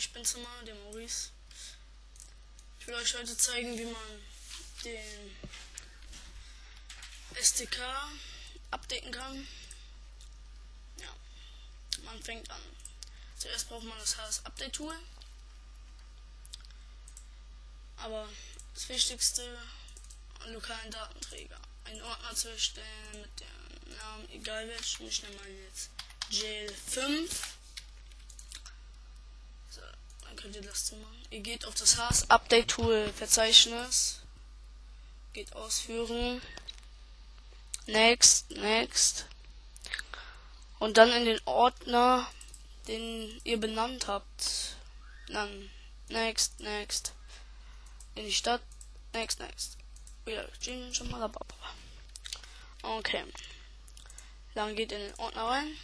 ich bin's immer, der Maurice. Ich will euch heute zeigen, wie man den SDK updaten kann. Ja, man fängt an. Zuerst braucht man das HS Update Tool. Aber das Wichtigste, einen lokalen Datenträger. Einen Ordner zu erstellen mit dem Namen, egal welchen. Ich nenne mal jetzt Jail5. So, dann könnt ihr das so machen. Ihr geht auf das HS Update Tool Verzeichnis. Geht ausführen. Next. Und dann in den Ordner, den ihr benannt habt. Dann next. In die Stadt. Next. Wieder schon mal ab. Okay. Dann geht in den Ordner rein.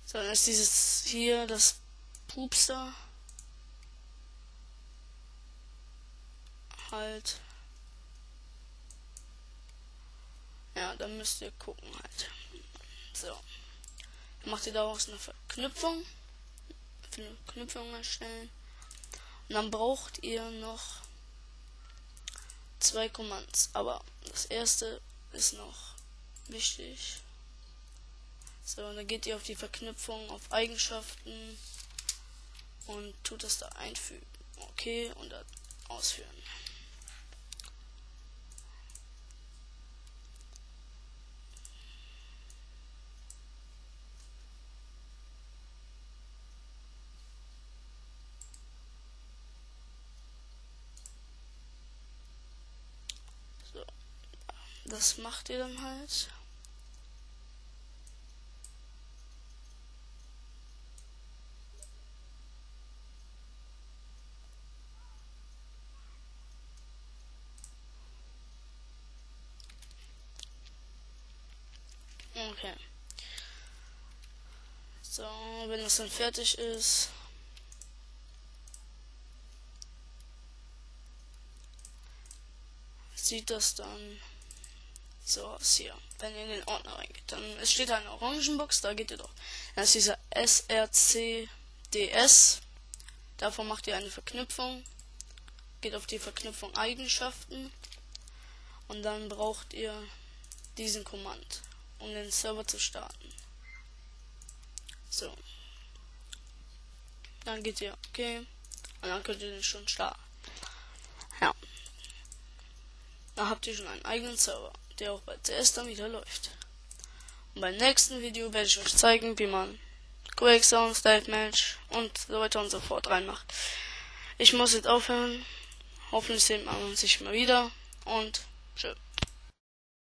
So, dann ist dieses hier das Pupster. Halt. Ja, dann müsst ihr gucken halt. So. Dann macht ihr daraus eine Verknüpfung. Erstellen. Und dann braucht ihr noch 2 Commands. Aber das erste ist noch wichtig. So, und dann geht ihr auf die Verknüpfung, auf Eigenschaften und tut das da einfügen. Okay, und dann ausführen. So, das macht ihr dann halt. Okay. So, wenn das dann fertig ist, sieht das dann so aus hier. Wenn ihr in den Ordner reingeht, dann es steht eine Orangenbox, da geht ihr doch. Dann ist dieser SRCDS. Davon macht ihr eine Verknüpfung. Geht auf die Verknüpfung Eigenschaften. Und dann braucht ihr diesen Command, um den Server zu starten. So. Dann geht ihr okay. Und dann könnt ihr den schon starten. Ja. Da habt ihr schon einen eigenen Server, der auch bei CS dann wieder läuft. Und beim nächsten Video werde ich euch zeigen, wie man Quake Sounds, Deathmatch und so weiter und so fort reinmacht. Ich muss jetzt aufhören. Hoffentlich sehen wir uns mal wieder und tschö.